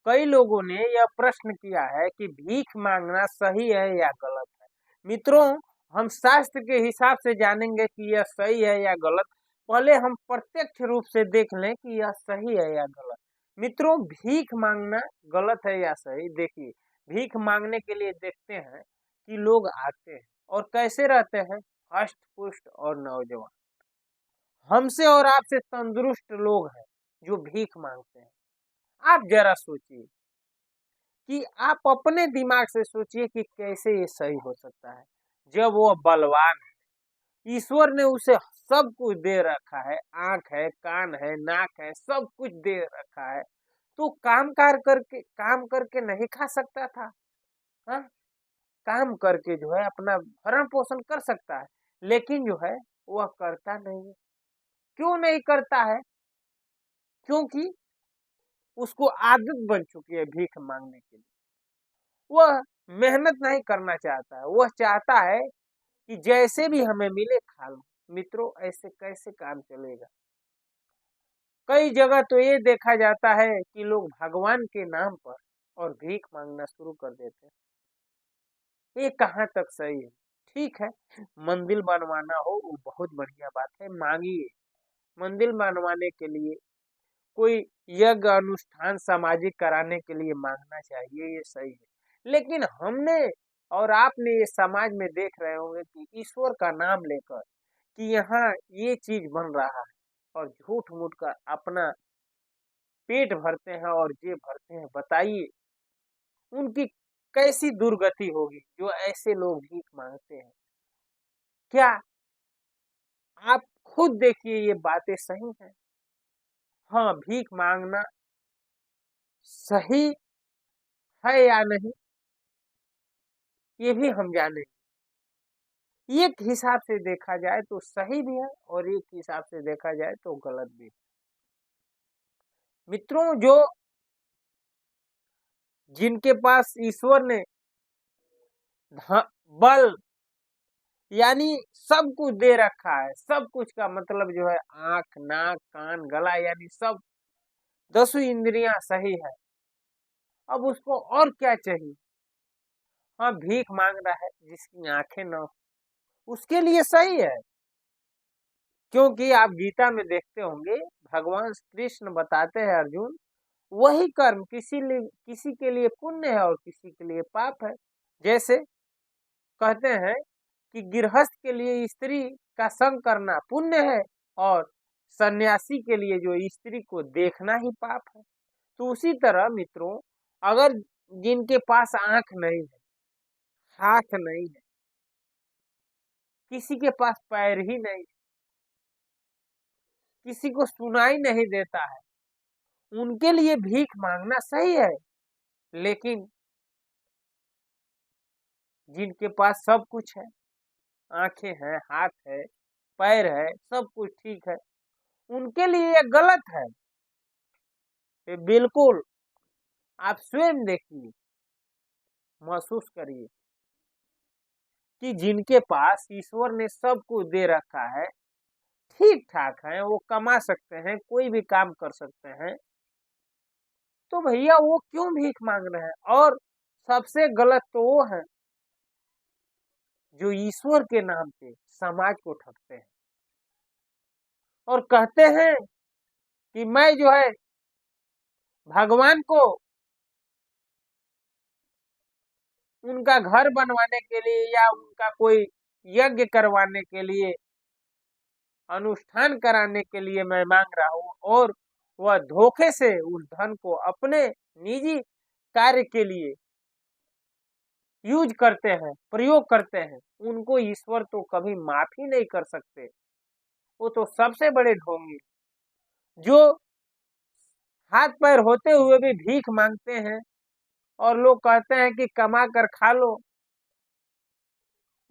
कई लोगों ने यह प्रश्न किया है कि भीख मांगना सही है या गलत है। मित्रों, हम शास्त्र के हिसाब से जानेंगे कि यह सही है या गलत। पहले हम प्रत्यक्ष रूप से देख लें कि यह सही है या गलत। मित्रों, भीख मांगना गलत है या सही? देखिए, भीख मांगने के लिए देखते हैं कि लोग आते हैं और कैसे रहते हैं, हष्ट पुष्ट और नौजवान। हमसे और आपसे तंदुरुस्त लोग हैं जो भीख मांगते हैं। आप जरा सोचिए कि आप अपने दिमाग से सोचिए कि कैसे ये सही हो सकता है। जब वो बलवान है, ईश्वर ने उसे सब कुछ दे रखा है, आंख है, कान है, नाक है, सब कुछ दे रखा है, तो काम करके नहीं खा सकता था? हाँ, काम करके जो है अपना भरण पोषण कर सकता है, लेकिन जो है वह करता नहीं है। क्यों नहीं करता है? क्योंकि उसको आदत बन चुकी है भीख मांगने की। वह मेहनत नहीं करना चाहता है, वह चाहता है कि जैसे भी हमें मिले खा लो। मित्रों, ऐसे कैसे काम चलेगा? कई जगह तो ये देखा जाता है कि लोग भगवान के नाम पर और भीख मांगना शुरू कर देते हैं। ये कहाँ तक सही है? ठीक है, मंदिर बनवाना हो वो बहुत बढ़िया बात है, मांगिए। मंदिर बनवाने के लिए, कोई यज्ञ अनुष्ठान सामाजिक कराने के लिए मांगना चाहिए, ये सही है। लेकिन हमने और आपने ये समाज में देख रहे होंगे कि ईश्वर का नाम लेकर कि यहाँ ये चीज बन रहा है और झूठ मूठ कर अपना पेट भरते हैं और जेब भरते हैं। बताइए, उनकी कैसी दुर्गति होगी जो ऐसे लोग भीख मांगते हैं? क्या आप खुद देखिए ये बातें सही हैं? हाँ, भीख मांगना सही है या नहीं, ये भी हम जाने। एक हिसाब से देखा जाए तो सही भी है और एक हिसाब से देखा जाए तो गलत भी है। मित्रों, जो जिनके पास ईश्वर ने बल यानी सब कुछ दे रखा है, सब कुछ का मतलब जो है आंख, नाक, कान, गला, यानी सब 10 इंद्रियां सही है, अब उसको और क्या चाहिए? हाँ, भीख मांग रहा है जिसकी आंखें न हो, उसके लिए सही है। क्योंकि आप गीता में देखते होंगे, भगवान कृष्ण बताते हैं अर्जुन, वही कर्म किसी के लिए पुण्य है और किसी के लिए पाप है। जैसे कहते हैं कि गृहस्थ के लिए स्त्री का संग करना पुण्य है और सन्यासी के लिए जो स्त्री को देखना ही पाप है। तो उसी तरह मित्रों, अगर जिनके पास आंख नहीं है, हाथ नहीं है, किसी के पास पैर ही नहीं, किसी को सुनाई नहीं देता है, उनके लिए भीख मांगना सही है। लेकिन जिनके पास सब कुछ है, आंखें हैं, हाथ है, पैर है, सब कुछ ठीक है, उनके लिए ये गलत है। ये बिल्कुल आप स्वयं देखिए, महसूस करिए कि जिनके पास ईश्वर ने सब कुछ दे रखा है, ठीक ठाक है, वो कमा सकते हैं, कोई भी काम कर सकते हैं, तो भैया वो क्यों भीख मांग रहे हैं? और सबसे गलत तो वो है जो ईश्वर के नाम पे समाज को ठगते हैं और कहते हैं कि मैं जो है भगवान को उनका घर बनवाने के लिए या उनका कोई यज्ञ करवाने के लिए, अनुष्ठान कराने के लिए मैं मांग रहा हूँ, और वह धोखे से उस धन को अपने निजी कार्य के लिए यूज करते हैं, प्रयोग करते हैं, उनको ईश्वर तो कभी माफ ही नहीं कर सकते। वो तो सबसे बड़े ढोंगी जो हाथ पैर होते हुए भी भीख मांगते हैं और लोग कहते हैं कि कमा कर खा लो,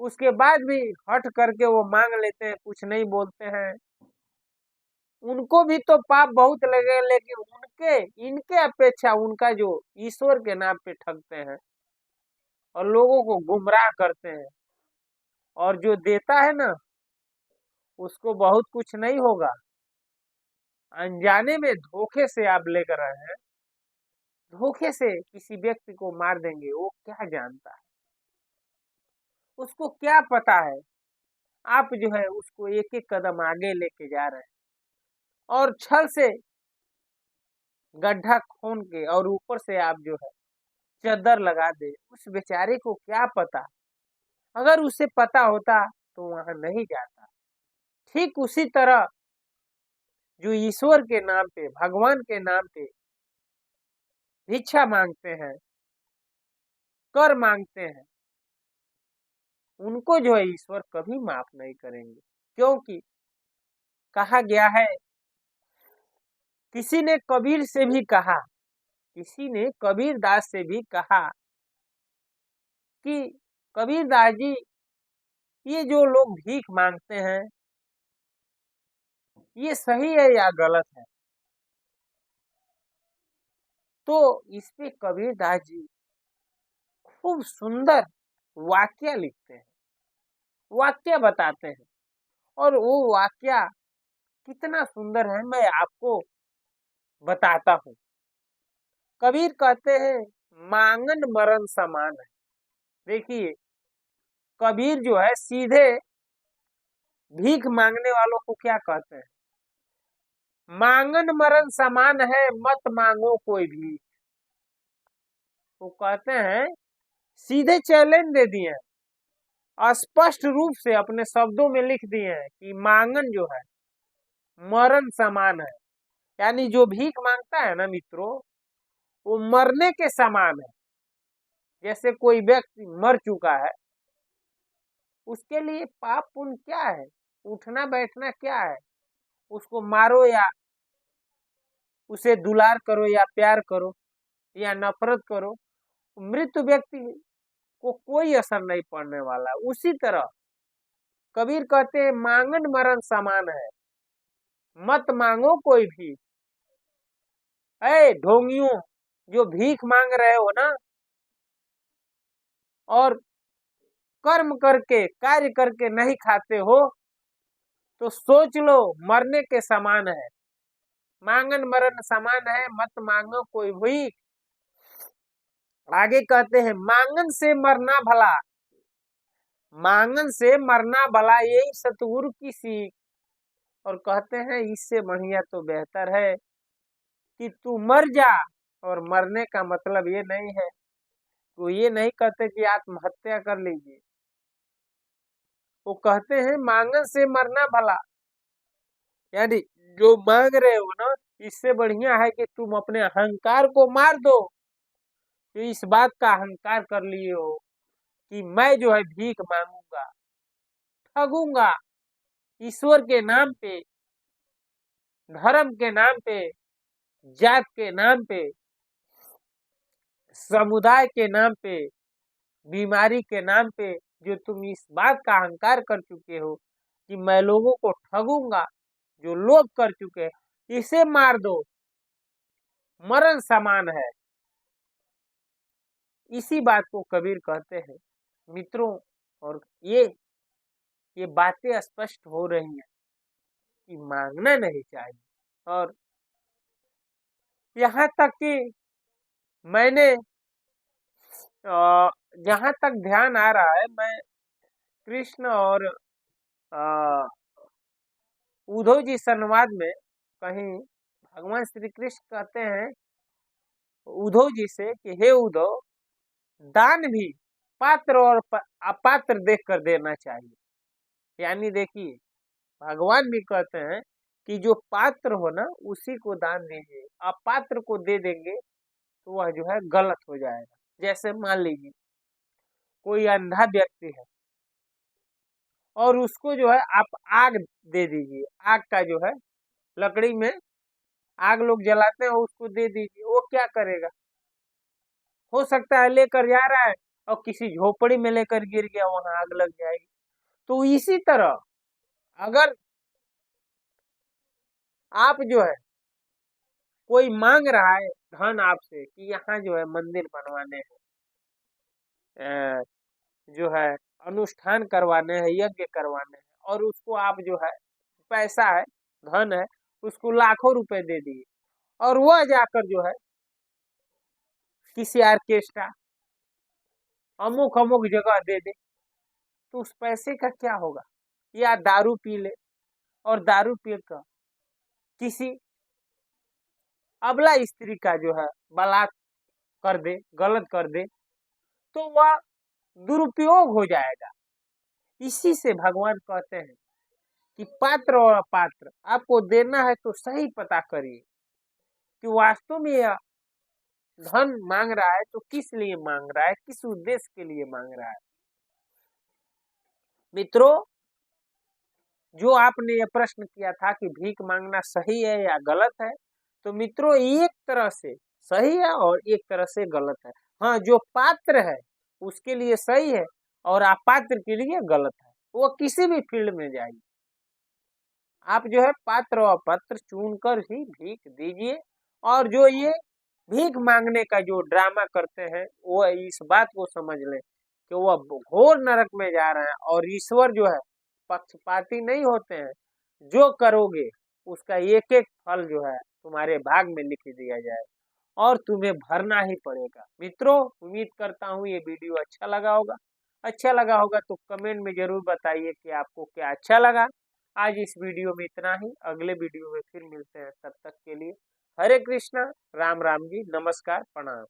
उसके बाद भी हट करके वो मांग लेते हैं, कुछ नहीं बोलते हैं। उनको भी तो पाप बहुत लगे, लेकिन उनके इनके अपेक्षा उनका जो ईश्वर के नाम पे ठगते हैं और लोगों को गुमराह करते हैं, और जो देता है ना उसको बहुत कुछ नहीं होगा, अनजाने में धोखे से आप लेकर आए हैं, धोखे से किसी व्यक्ति को मार देंगे, वो क्या जानता है, उसको क्या पता है। आप जो है उसको एक एक कदम आगे लेके जा रहे हैं और छल से गड्ढा खोन के और ऊपर से आप जो है चद्दर लगा दे। उस बेचारे को क्या पता, अगर उसे पता होता तो वहां नहीं जाता। ठीक उसी तरह जो ईश्वर के नाम पे, भगवान के नाम पे भिक्षा मांगते हैं, कर मांगते हैं, उनको जो है ईश्वर कभी माफ नहीं करेंगे। क्योंकि कहा गया है, किसी ने कबीर से भी कहा, किसी ने कबीर दास से भी कहा कि कबीर दास जी, ये जो लोग भीख मांगते हैं ये सही है या गलत है। तो इस पे कबीर दास जी खूब सुंदर वाक्य लिखते हैं, वाक्य बताते हैं। और वो वाक्य कितना सुंदर है मैं आपको बताता हूँ। कबीर कहते हैं, मांगन मरण समान है। देखिए, कबीर जो है सीधे भीख मांगने वालों को क्या कहते हैं, मांगन मरण समान है, मत मांगो कोई भी। वो कहते हैं, सीधे चैलेंज दे दिए हैं, स्पष्ट रूप से अपने शब्दों में लिख दिए हैं कि मांगन जो है मरण समान है। यानी जो भीख मांगता है ना मित्रों, वो मरने के समान है। जैसे कोई व्यक्ति मर चुका है, उसके लिए पाप पुण्य क्या है, उठना बैठना क्या है, उसको मारो या उसे दुलार करो या प्यार करो या नफरत करो, मृत व्यक्ति को कोई असर नहीं पड़ने वाला। उसी तरह कबीर कहते हैं, मांगन मरण समान है, मत मांगो कोई भी। ढोंगियों जो भीख मांग रहे हो ना, और कर्म करके कार्य करके नहीं खाते हो, तो सोच लो मरने के समान है। मांगन मरण समान है, मत मांगो कोई भीख। आगे कहते हैं, मांगन से मरना भला, मांगन से मरना भला, यही सतगुरु की सीख। और कहते हैं, इससे बढ़िया तो बेहतर है कि तू मर जा। और मरने का मतलब ये नहीं है, तो ये नहीं कहते कि आत्महत्या कर लीजिए। वो कहते हैं, मांगन से मरना भला, यानी जो मांग रहे हो ना, इससे बढ़िया है कि तुम अपने अहंकार को मार दो। तो इस बात का अहंकार कर लिए हो कि मैं जो है भीख मांगूंगा, ठगूंगा, ईश्वर के नाम पे, धर्म के नाम पे, जात के नाम पे, समुदाय के नाम पे, बीमारी के नाम पे, जो तुम इस बात का अहंकार कर चुके हो कि मैं लोगों को ठगूंगा, जो लोग कर चुके हैं, इसे मार दो, मरण समान है। इसी बात को कबीर कहते हैं मित्रों। और ये बातें स्पष्ट हो रही हैं कि मांगना नहीं चाहिए। और यहाँ तक कि मैंने जहाँ तक ध्यान आ रहा है, मैं कृष्ण और उद्धव जी संवाद में कहीं भगवान श्री कृष्ण कहते हैं उद्धव जी से कि हे उद्धव, दान भी पात्र और अपात्र देख कर देना चाहिए। यानी देखिए, भगवान भी कहते हैं कि जो पात्र हो ना उसी को दान दीजिए, अपात्र को दे देंगे तो वह जो है गलत हो जाएगा। जैसे मान लीजिए कोई अंधा व्यक्ति है और उसको जो है आप आग दे दीजिए, आग का जो है लकड़ी में आग लोग जलाते हैं, उसको दे दीजिए, वो क्या करेगा, हो सकता है लेकर जा रहा है और किसी झोपड़ी में लेकर गिर गया, वहां आग लग जाएगी। तो इसी तरह अगर आप जो है कोई मांग रहा है धन आपसे कि यहाँ जो है मंदिर बनवाने हैं, जो है अनुष्ठान करवाने हैं, यज्ञ करवाने हैं, और उसको आप जो है पैसा है, धन है, उसको लाखों रुपए दे दिए, और वह जाकर जो है किसी ऑर्केस्ट्रा, अमुक अमुक जगह दे दे, तो उस पैसे का क्या होगा? या दारू पी ले और दारू पीकर किसी अबला स्त्री का जो है बलात् कर दे, गलत कर दे, तो वह दुरुपयोग हो जाएगा। इसी से भगवान कहते हैं कि पात्र और अपात्र आपको देना है तो सही पता करिए कि वास्तव में यह धन मांग रहा है तो किस लिए मांग रहा है, किस उद्देश्य के लिए मांग रहा है। मित्रों, जो आपने ये प्रश्न किया था कि भीख मांगना सही है या गलत है, तो मित्रों एक तरह से सही है और एक तरह से गलत है। हाँ, जो पात्र है उसके लिए सही है और अपात्र के लिए गलत है। वो किसी भी फील्ड में जाइए, आप जो है पात्र और अपात्र चुनकर ही भीख दीजिए। और जो ये भीख मांगने का जो ड्रामा करते हैं वो इस बात को समझ लें कि वह घोर नरक में जा रहे हैं और ईश्वर जो है पक्षपाती नहीं होते हैं। जो करोगे उसका एक एक फल जो है तुम्हारे भाग में लिख दिया जाए और तुम्हें भरना ही पड़ेगा। मित्रों, उम्मीद करता हूँ ये वीडियो अच्छा लगा होगा। अच्छा लगा होगा तो कमेंट में जरूर बताइए कि आपको क्या अच्छा लगा। आज इस वीडियो में इतना ही, अगले वीडियो में फिर मिलते हैं, तब तक के लिए हरे कृष्णा, राम राम जी, नमस्कार, प्रणाम।